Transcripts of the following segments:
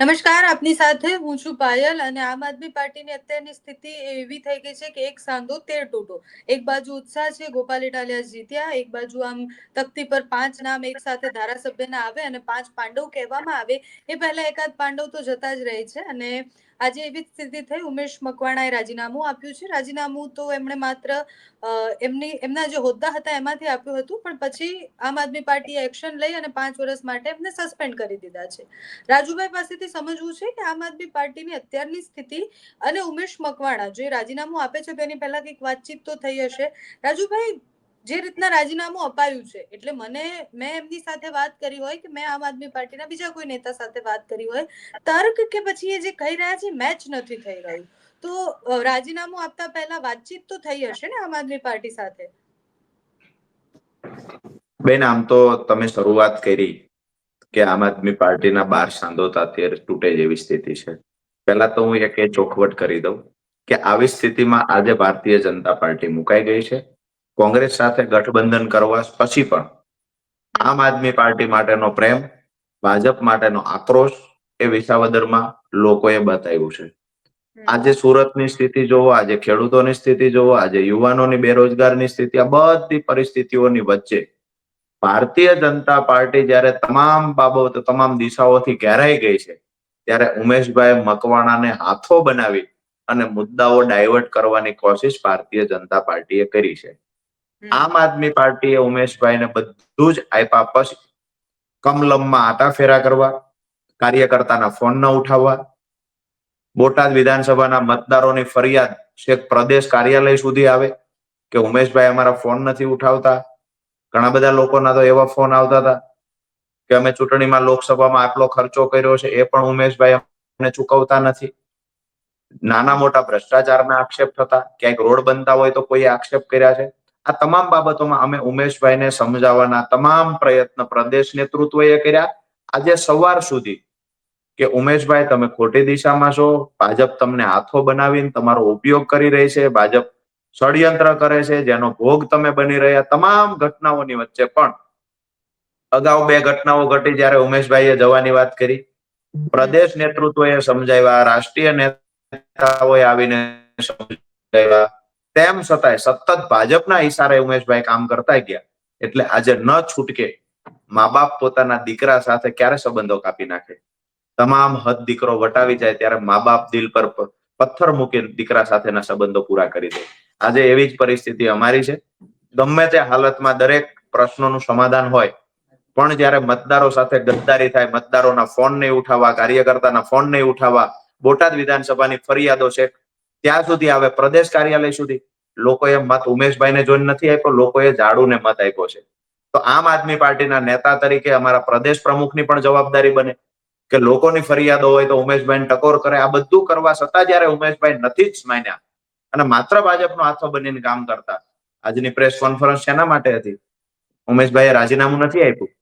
નમસ્કાર, આપની સાથે હું છું પાયલ અને આમ આદમી પાર્ટીની અત્યારની સ્થિતિ એવી થઈ ગઈ છે કે એક સાંધો તેર તૂટો. એક બાજુ ઉત્સાહ છે, ગોપાલ ઇટાલિયા જીત્યા, એક બાજુ આમ તકતી પર 5 નામ એક સાથે ધારાસભ્યના આવે અને 5 પાંડવ કહેવામાં આવે એ પહેલા એકાદ પાંડવ તો જતા જ રહે છે. અને આજે એવી સ્થિતિ થઈ, ઉમેશ મકવાણાએ રાજીનામું આપ્યું છે. રાજીનામું તો એમણે માત્ર એમના જે હોદ્દા હતા એમાંથી આપ્યું હતું, પણ પછી આમ આદમી પાર્ટીએ એક્શન લઈ અને 5 વર્ષ માટે એમને સસ્પેન્ડ કરી દીધા છે. રાજુભાઈ પાસેથી સમજવું છે કે આમ આદમી પાર્ટીની અત્યારની સ્થિતિ અને ઉમેશ મકવાણા જે રાજીનામું આપે છે તેની પહેલા કંઈક વાતચીત તો થઈ હશે. રાજુભાઈ, જે રીતના રાજીનામું અપાયું છે, એટલે મેં એમની સાથે વાત કરી હોય કે મેં આમ આદમી પાર્ટીના બીજા કોઈ નેતા સાથે વાત કરી હોય, તર્ક કે પછી એ જે કહી રહ્યા છે મેચ નથી થઈ રહ્યું. તો રાજીનામું આપતા પહેલા વાતચીત તો થઈ હશે ને આમ આદમી પાર્ટી સાથે? બેન, આમ તો તમે શરૂઆત કરી કે આમ આદમી પાર્ટીના 12 સાંધોતા 13 તૂટે જેવી સ્થિતિ છે. પહેલા તો હું એક ચોખવટ કરી દઉં કે આવી સ્થિતિમાં આજે ભારતીય જનતા પાર્ટી મુકાઈ ગઈ છે. કોંગ્રેસ સાથે ગઠબંધન કરવા પછી પણ આમ આદમી પાર્ટી માટેનો પ્રેમ, ભાજપ માટેનો આક્રોશ એ વિસાવદરમાં લોકોએ બતાવ્યું છે. આજે સુરતની સ્થિતિ જોવો, આજે ખેડૂતોની સ્થિતિ જોવો, આજે યુવાનોની બેરોજગારની સ્થિતિ, આ બધી પરિસ્થિતિઓની વચ્ચે ભારતીય જનતા પાર્ટી જ્યારે તમામ બાબતો, તમામ દિશાઓથી ઘેરાઈ ગઈ છે, ત્યારે ઉમેશભાઈ મકવાણાને હાથો બનાવી અને મુદ્દાઓ ડાયવર્ટ કરવાની કોશિશ ભારતીય જનતા પાર્ટીએ કરી છે. આમ આદમી પાર્ટીએ ઉમેશભાઈને બધું જ આપ્યા પછી કમલમમાં આટાફેરા કરવા, કાર્યકર્તાના ફોન ન ઉઠાવવા, બોટાદ વિધાનસભાના મતદારોની ફરિયાદ છેક પ્રદેશ કાર્યાલય સુધી આવે કે ઉમેશભાઈ અમારા ફોન નથી ઉઠાવતા. ઘણા બધા લોકોના તો એવા ફોન આવતા હતા કે અમે ચૂંટણીમાં લોકસભામાં આટલો ખર્ચો કર્યો છે એ પણ ઉમેશભાઈ અમને ચૂકવતા નથી. નાના મોટા ભ્રષ્ટાચારના આક્ષેપ થતા, ક્યાંક રોડ બનતા હોય તો કોઈ આક્ષેપ કર્યા છે. આ તમામ બાબતોમાં અમે ઉમેશભાઈને સમજાવવાના તમામ પ્રયત્ન પ્રદેશ નેતૃત્વએ કર્યા. આજે સવાર સુધી કે ઉમેશભાઈ તમે ખોટી દિશામાં છો, ભાજપ તમને હાથો બનાવીને તમારો ઉપયોગ કરી રહી છે, ભાજપ ષડયંત્ર કરે છે, જેનો ભોગ તમે બની રહ્યા. તમામ ઘટનાઓની વચ્ચે પણ અગાઉ 2 ઘટનાઓ ઘટી જ્યારે ઉમેશભાઈએ જવાની વાત કરી, પ્રદેશ નેતૃત્વએ સમજાવ્યા, રાષ્ટ્રીય નેતાઓએ આવીને સમજાવ્યા, તેમ છતાંય સતત ભાજપના ઈશારે ઉમેશભાઈ કામ કરતા ગયા. એટલે આજે ન છૂટકે મા બાપ પોતાના દીકરા સાથે ક્યારે સંબંધો કાપી નાખે. તમામ હદ દીકરો વટાવી જાય ત્યારે મા બાપ દિલ પર પથ્થર મૂકીને દીકરા સાથેના સંબંધો પૂરા કરી દે. આજે એવી જ પરિસ્થિતિ અમારી છે. ગમે તે હાલતમાં દરેક પ્રશ્નોનું સમાધાન હોય, પણ જ્યારે મતદારો સાથે ગદ્દારી થાય, મતદારોના ફોન નહીં ઉઠાવવા, કાર્યકર્તાના ફોન નહીં ઉઠાવવા, બોટાદ વિધાનસભાની ફરિયાદો છે ત્યાં સુધી આવે, પ્રદેશ કાર્યાલય સુધી, લોકોએ મત ઉમેશભાઈને જોઈને નથી આપ્યો, લોકોએ ઝાડુને મત આપ્યો છે. તો આમ આદમી પાર્ટીના નેતા તરીકે અમારા પ્રદેશ પ્રમુખની પણ જવાબદારી બને કે લોકોની ફરિયાદો હોય તો ઉમેશભાઈને ટકોર કરે. આ બધું કરવા છતાં જ્યારે ઉમેશભાઈ નથી જ માન્યા અને માત્ર ભાજપનો હાથો બનીને કામ કરતા, આજની પ્રેસ કોન્ફરન્સ શેના માટે હતી? ઉમેશભાઈએ રાજીનામું નથી આપ્યું,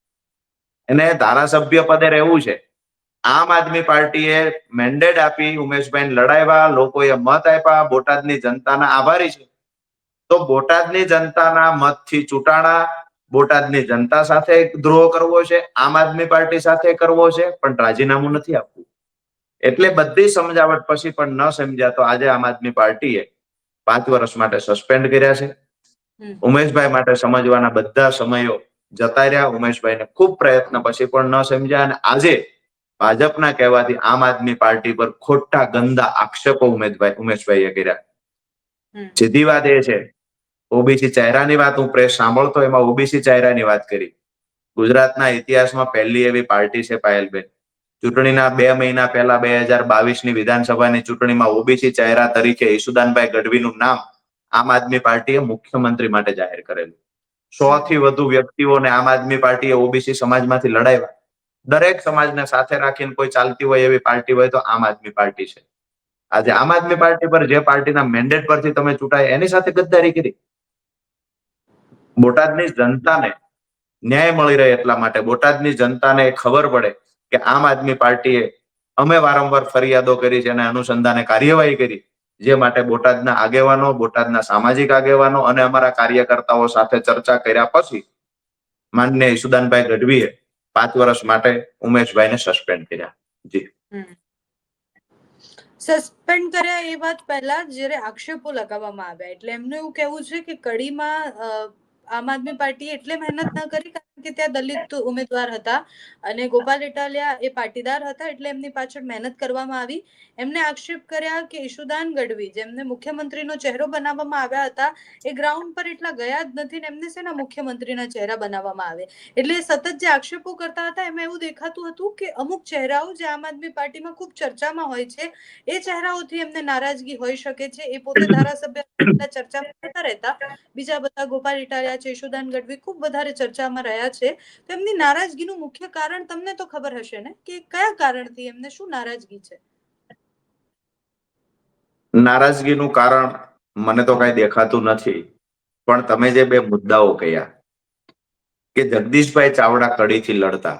એને ધારાસભ્ય પદે રહેવું છે. આમ આદમી પાર્ટીએ મેન્ડેટ આપી, ઉમેશભાઈને લડાવ્યા, લોકોએ મત આપ્યા, બોટાદની જનતાના આભારી છે. તો બોટાદની જનતાના મતથી ચૂંટાણા, બોટાદની જનતા સાથે દ્રોહ કરવો છે, આમ આદમી પાર્ટી સાથે કરવો છે, પણ રાજીનામું નથી આપવું. એટલે બધી સમજાવટ પછી પણ ન સમજ્યા તો આજે આમ આદમી પાર્ટીએ 5 વર્ષ માટે સસ્પેન્ડ કર્યા છે. ઉમેશભાઈ માટે સમજવાના બધા સમયો જતા રહ્યા. ઉમેશભાઈને ખૂબ પ્રયત્ન પછી પણ ન સમજ્યા અને આજે ભાજપના કહેવાથી આમ આદમી પાર્ટી પર ખોટા ગંદા આક્ષેપો ઉમેશભાઈએ કર્યા. સીધી વાત એ છે, ઓબીસી ચહેરાની વાત હું પ્રેસ સાંભળતો એમાં ઓબીસી ચહેરાની વાત કરી. ગુજરાતના ઇતિહાસમાં પહેલી એવી પાર્ટી છે પાયલબેન, ચૂંટણીના 2 મહિના પહેલા 2022ની વિધાનસભાની ચૂંટણીમાં ઓબીસી ચહેરા તરીકે ઈસુદાનભાઈ ગઢવીનું નામ આમ આદમી પાર્ટીએ મુખ્યમંત્રી માટે જાહેર કરેલું. 100 થી વધુ વ્યક્તિઓને આમ આદમી પાર્ટીએ ઓબીસી સમાજમાંથી લડાવ્યા. દરેક સમાજને સાથે રાખીને કોઈ ચાલતી હોય એવી પાર્ટી હોય તો આમ આદમી પાર્ટી છે. આજે આમ આદમી પાર્ટી પર જે પાર્ટીના મેન્ડેટ પરથી તમે ચૂંટાય એની સાથે ગદ્દારી કરી. બોટાદની જનતાને ન્યાય મળી રહે એટલા માટે, બોટાદની જનતાને ખબર પડે કે આમ આદમી પાર્ટીએ અમે વારંવાર ફરિયાદો કરી છે અને અનુસંધાને કાર્યવાહી કરી, જે માટે બોટાદના આગેવાનો, બોટાદના સામાજિક આગેવાનો અને અમારા કાર્યકર્તાઓ સાથે ચર્ચા કર્યા પછી માનનીય ઈસુદાનભાઈ ગઢવીએ 5 વર્ષ માટે ઉમેશભાઈને સસ્પેન્ડ કર્યા. જી. સસ્પેન્ડ કર્યા એ વાત પહેલા જ્યારે આક્ષેપો લગાવવામાં આવ્યા એટલે એમનું એવું કહેવું છે કે કડીમાં આમ આદમી પાર્ટીએ એટલે મહેનત ન કરી કારણ કે ત્યાં દલિત ઉમેદવાર હતા અને ગોપાલ ઇટાલિયા એ પાટીદાર હતા એટલે એમની પાછળ મહેનત કરવામાં આવી. એમને આક્ષેપ કર્યા કે ઈશુદાન ગઢવી જેમને મુખ્યમંત્રીનો ચહેરો બનાવવામાં આવ્યા હતા એ ગ્રાઉન્ડ પર એટલા ગયા જ નથી ને એમને શેના મુખ્યમંત્રીના ચહેરા બનાવવામાં આવે એટલે સતત જે આક્ષેપો કરતા હતા એમાં એવું દેખાતું હતું કે અમુક ચહેરાઓ જે આમ આદમી પાર્ટીમાં ખૂબ ચર્ચામાં હોય છે એ ચહેરાઓથી એમને નારાજગી હોઈ શકે છે. એ પોતે ધારાસભ્ય ચર્ચામાં રહેતા બીજા બધા ગોપાલ ઇટાલિયા છે, ઈશુદાન ગઢવી ખૂબ વધારે ચર્ચામાં રહ્યા છે. તો એમની નારાજગીનું મુખ્ય કારણ તમને તો ખબર હશે ને કે કયા કારણથી એમને શું નારાજગી છે? નારાજગીનું કારણ મને તો કઈ દેખાતું નથી, પણ તમે જે બે મુદ્દાઓ કહ્યા કે જગદીશભાઈ ચાવડા કડીથી લડતા,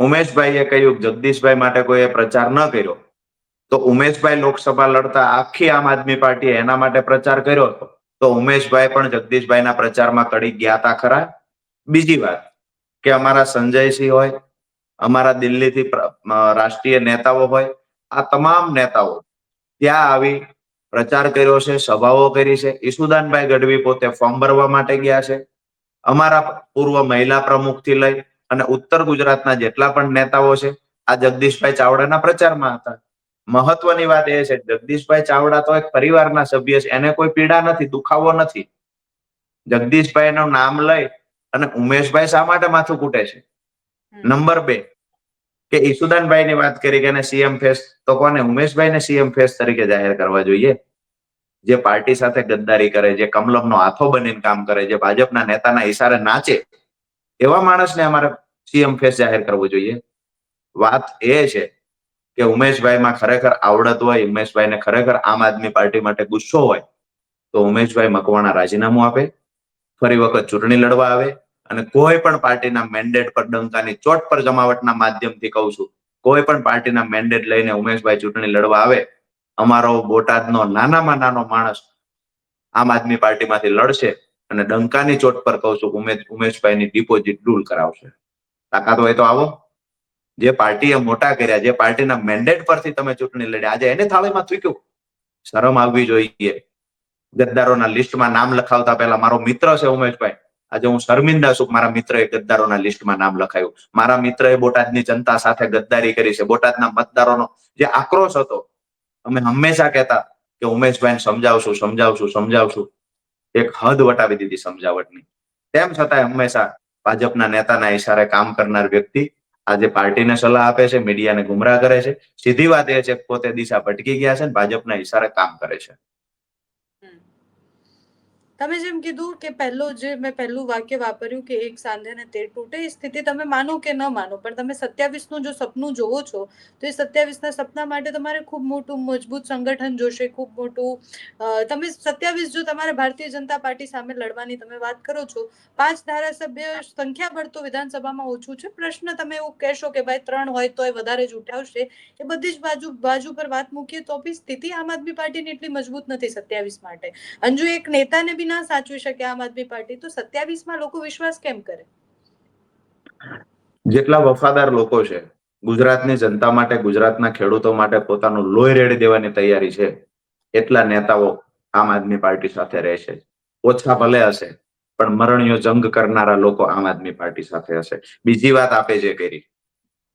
ઉમેશભાઈએ કહ્યું જગદીશભાઈ માટે કોઈએ પ્રચાર ન કર્યો તો ઉમેશભાઈ લોકસભા લડતા આખી આમ આદમી પાર્ટીએ એના માટે પ્રચાર કર્યો હતો તો ઉમેશભાઈ પણ જગદીશભાઈના પ્રચારમાં કડી ગયા હતા ખરા? બીજી વાત કે અમારા સંજયસિંહ હોય, અમારા દિલ્હીથી રાષ્ટ્રીય નેતાઓ હોય, આ તમામ નેતાઓ ત્યાં આવી પ્રચાર કર્યો છે, સભાઓ કરી છે. ઈશુદાનભાઈ ગઢવી પોતે ફોર્મ ભરવા માટે ગયા છે. અમારા પૂર્વ મહિલા પ્રમુખથી લઈ અને ઉત્તર ગુજરાતના જેટલા પણ નેતાઓ છે આ જગદીશભાઈ ચાવડાના પ્રચારમાં હતા. મહત્વની વાત એ છે જગદીશભાઈ ચાવડા તો એક પરિવારના સભ્ય છે, એને કોઈ પીડા નથી, દુખાવો નથી. જગદીશભાઈનું નામ લઈ અને ઉમેશભાઈ શા માટે માથું કૂટે છે? નંબર 2 કે ઈશુદાનભાઈની વાત કરી કે સીએમ ફેસ, તો કોને ઉમેશભાઈને સીએમ ફેસ તરીકે જાહેર કરવા જોઈએ? જે પાર્ટી સાથે ગદ્દારી કરે, જે કમલમનો હાથો બનીને કામ કરે, જે ભાજપના નેતાના ઈશારે નાચે, એવા માણસને અમારે સીએમ ફેસ જાહેર કરવો જોઈએ. વાત એ છે કે ઉમેશભાઈમાં ખરેખર આવડત હોય, ઉમેશભાઈને ખરેખર આમ આદમી પાર્ટી માટે ગુસ્સો હોય તો ઉમેશભાઈ મકવાણા રાજીનામું આપે, ફરી વખત ચૂંટણી લડવા આવે અને કોઈ પણ પાર્ટીના મેન્ડેટ પર ડંકાની ચોટ પર જમાવટના માધ્યમથી કહું છું, કોઈ પણ પાર્ટીના મેન્ડેટ લઈને ઉમેશભાઈ ચૂંટણી લડવા આવે, અમારો બોટાદનો નાનામાં નાનો માણસ આમ આદમી પાર્ટીમાંથી લડશે અને ડંકાની ચોટ પર કહું છું ઉમેશભાઈની ડિપોઝિટ ડૂલ કરાવશે. તાકાત હોય તો આવો. જે પાર્ટીએ મોટા કર્યા, જે પાર્ટીના મેન્ડેટ પરથી તમે ચૂંટણી લડ્યા, આજે એને થાળીમાં થૂક્યું. શરમ આવવી જોઈએ. ગદ્દારોના લિસ્ટમાં નામ લખાવતા પહેલા મારો મિત્ર છે ઉમેશભાઈ, આજે હું શર્મિંદા છું મારા મિત્રએ ગદ્દારોના લિસ્ટમાં નામ લખાયું. મારા મિત્રએ બોટાદની જનતા સાથે ગદ્દારી કરી છે. બોટાદના મતદારોનો જે આક્રોશ હતો, અમે હંમેશા કહેતા કે ઉમેશભાઈને સમજાવશું. એક હદ વટાવી દીધી સમજાવટની. તેમ છતાં હંમેશા ભાજપના નેતાના ઈશારે કામ કરનાર વ્યક્તિ આજે પાર્ટીને સલાહ આપે છે, મીડિયાને ગુમરાહ કરે છે. સીધી વાત એ છે કે પોતે દિશા ભટકી ગયા છે અને ભાજપના ઈશારે કામ કરે છે. તમે જેમ કીધું કે મેં પહેલું વાક્ય વાપર્યું કે એક સાંધે ને તે તૂટે, એ સ્થિતિ તમે માનો કે ન માનો, પણ તમે 27નું જો સપનું જોવો છો તો એ 27ના સપના માટે તમારે ખૂબ મોટું મજબૂત સંગઠન જોશે, ખૂબ મોટું. તમે 27 જો તમારે ભારતીય જનતા પાર્ટી સામે લડવાની તમે વાત કરો છો, 5 ધારાસભ્ય સંખ્યાબળ તો વિધાનસભામાં ઓછું છે. પ્રશ્ન તમે એવું કહેશો કે ભાઈ 3 હોય તો એ વધારે જ ઉઠાવશે, એ બધી જ બાજુ પર વાત મૂકીએ તો બી સ્થિતિ આમ આદમી પાર્ટીની એટલી મજબૂત નથી 27 માટે. અંજુ એક નેતાને બી ના સાચવી શકે આમ આદમી પાર્ટી, તો 27માં લોકો વિશ્વાસ કેમ કરે? જેટલા વફાદાર લોકો છે, ગુજરાતની જનતા માટે, ગુજરાતના ખેડૂતો માટે પોતાનું લોહી રેડી દેવાની તૈયારી છે, એટલા નેતાઓ આમ આદમી પાર્ટી સાથે રહેશે. ઓછા ભલે હશે પણ મરણીયો જંગ કરનારા લોકો આમ આદમી પાર્ટી સાથે હશે. બીજી વાત આપે જે કરી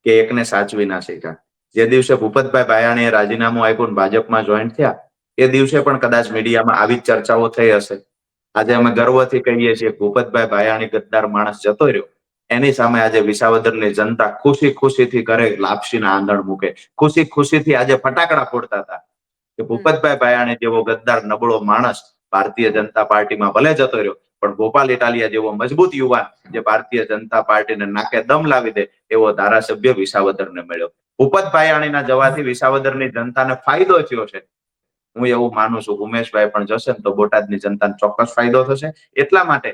કે એકને સાચવી ના શક્યા. જે દિવસે ભૂપતભાઈ ભાયાણીએ રાજીનામું આપ્યું ભાજપમાં જોઈન થયા, એ દિવસે પણ કદાચ મીડિયામાં આવી ચર્ચાઓ થઈ હશે. આજે અમે ગર્વથી કહીએ છીએ ભૂપતભાઈ ભાયાણી ગદ્દાર માણસ જતો રહ્યો, એની સામે આજે વિસાવદરની જનતા ખુશીથી કરે લાપસીના આંધણ મૂકે, ખુશીથી આજે ફટાકડા ફોડતા હતા કે ભૂપતભાઈ ભાયાણી જેવો ગદ્દાર નબળો માણસ ભારતીય જનતા પાર્ટીમાં ભલે જતો રહ્યો પણ ગોપાલ ઇટાલિયા જેવો મજબૂત યુવાન જે ભારતીય જનતા પાર્ટીને નાકે દમ લાવી દે એવો ધારાસભ્ય વિસાવદરને મળ્યો. ભૂપત ભાયાણીના જવાથી વિસાવદરની જનતાને ફાયદો થયો છે. હું એવું માનું છું ઉમેશભાઈ પણ જશે ને તો બોટાદની જનતાને ચોક્કસ ફાયદો થશે. એટલા માટે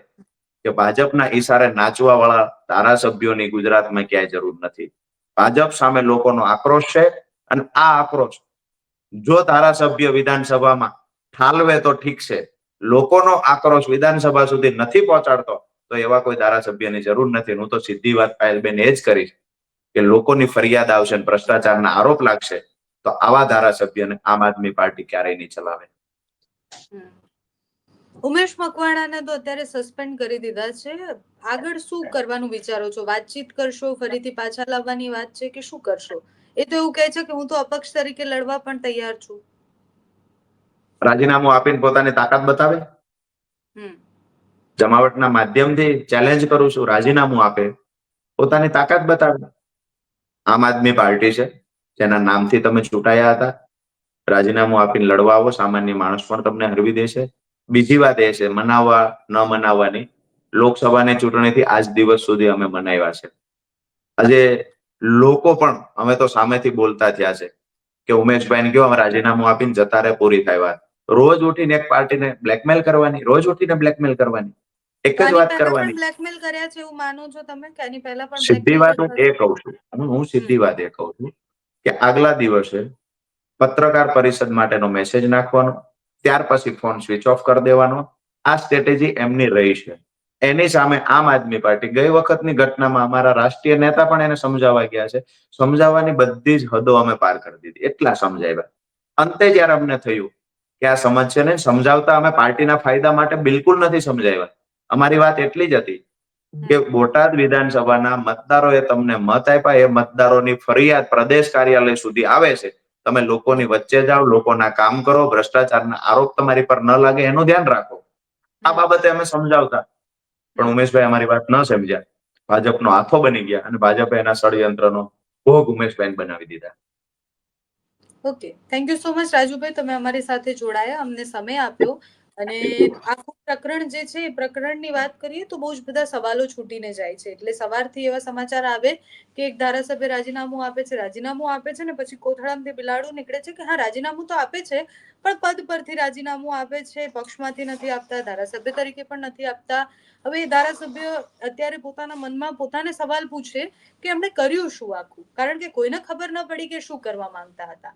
કે ભાજપના ઈશારે નાચવા વાળા ધારાસભ્યોની ગુજરાતમાં ક્યાંય જરૂર નથી. ભાજપ સામે લોકોનો આક્રોશ છે અને આ આક્રોશ જો ધારાસભ્ય વિધાનસભામાં ઠાલવે તો ઠીક છે, લોકોનો આક્રોશ વિધાનસભા સુધી નથી પહોંચાડતો તો એવા કોઈ ધારાસભ્યની જરૂર નથી. હું તો સીધી વાત પાયલબેન એ જ કરીશ કે લોકોની ફરિયાદ આવશે અને ભ્રષ્ટાચારના આરોપ લાગશે તો આવા ધારાસભ્યને આમ આદમી પાર્ટી ક્યારેય નહીં ચલાવે. ઉમેશ મકવાણાને તો અત્યારે સસ્પેન્ડ કરી દીધા છે. આગળ શું કરવાનું વિચારો છો? વાતચીત કરશો, ફરીથી પાછા લાવવાની વાત છે કે શું કરશો? એ તો એવું કહે છે કે હું તો અપક્ષ તરીકે લડવા પણ તૈયાર છું. રાજીનામું આપીને પોતાની તાકાત બતાવે. જમાવટના માધ્યમથી ચેલેન્જ કરું છું, રાજીનામું આપે, પોતાની તાકાત બતાવે. આમ આદમી પાર્ટી છે જેના નામથી તમે ચૂંટાયા હતા. રાજીનામું આપીને લડવા આવો, સામાન્ય માણસ પણ તમને હરવી દેશે. બીજી વાત એ છે, મનાવવા ન મનાવવાની, લોકસભાની ચૂંટણીથી આજ દિવસ સુધી અમે મનાવ્યા છે. આજે લોકો પણ અમે તો સામેથી બોલતા થયા છે કે ઉમેશભાઈને કહો અમે રાજીનામું આપીને જતા રહે, પૂરી થાય વાત. રોજ ઉઠીને એક પાર્ટીને બ્લેકમેલ કરવાની, રોજ ઉઠીને બ્લેકમેલ કરવાની, એક જ વાત કરવાની. બ્લેકમેલ કર્યા છે એવું માનો છો તમે કે આની પહેલા પણ સીધી બ્લેકમેલ વાત હું કરતા એ કહું છું, હું સીધી વાત એ કહું છું કે આગલા દિવસે પત્રકાર પરિષદ માટેનો મેસેજ નાખવાનો, ત્યાર પછી ફોન સ્વિચ ઓફ કરી દેવાનો. આ સ્ટ્રેટેજી એમની રહી છે. એની સામે આમ આદમી પાર્ટી ગઈ વખતની ઘટનામાં અમારા રાષ્ટ્રીય નેતા પણ એને સમજાવવા ગયા છે. સમજાવવાની બધી જ હદો અમે પાર કરી દીધી, એટલા સમજાવ્યા. અંતે જયારે અમને થયું કે આ સમજશે ને, સમજાવતા અમે પાર્ટીના ફાયદા માટે બિલકુલ નથી સમજાવ્યા. અમારી વાત એટલી જ હતી કે બોટાદ વિધાનસભાના મતદારોએ તમને મત આપ્યા, એ મતદારોની ફરિયાદ પ્રદેશ કાર્યાલય સુધી આવે છે. તમે લોકોની વચ્ચે જાઓ, લોકોના કામ કરો, ભ્રષ્ટાચારના આરોપ તમારી પર ન લાગે એનું ધ્યાન રાખો. આ બાબતે અમે સમજાવતા, પણ ઉમેશભાઈ અમારી વાત ન સમજ્યા. ભાજપનો હાથો બની ગયા અને ભાજપે એના ષડયંત્રનો ભોગ ઉમેશભાઈ બનાવી દીધા. Okay, thank you so much Rajubhai, તમે અમારી સાથે જોડાયા, અમને સમય આપ્યો. અને આખું પ્રકરણ જે છે એ પ્રકરણની વાત કરીએ તો બહુ જ બધા સવાલો છૂટીને જાય છે. એટલે સવારથી એવા સમાચાર આવે કે એક ધારાસભ્ય રાજીનામું આપે છે ને પછી કોથળામાંથી બિલાડું નીકળે છે કે હા રાજીનામું તો આપે છે પણ પદ પરથી રાજીનામું આપે છે, પક્ષમાંથી નથી આપતા, ધારાસભ્ય તરીકે પણ નથી આપતા. હવે એ ધારાસભ્ય અત્યારે પોતાના મનમાં પોતાને સવાલ પૂછે કે એમણે કર્યું શું આખું, કારણ કે કોઈને ખબર ન પડી કે શું કરવા માંગતા હતા.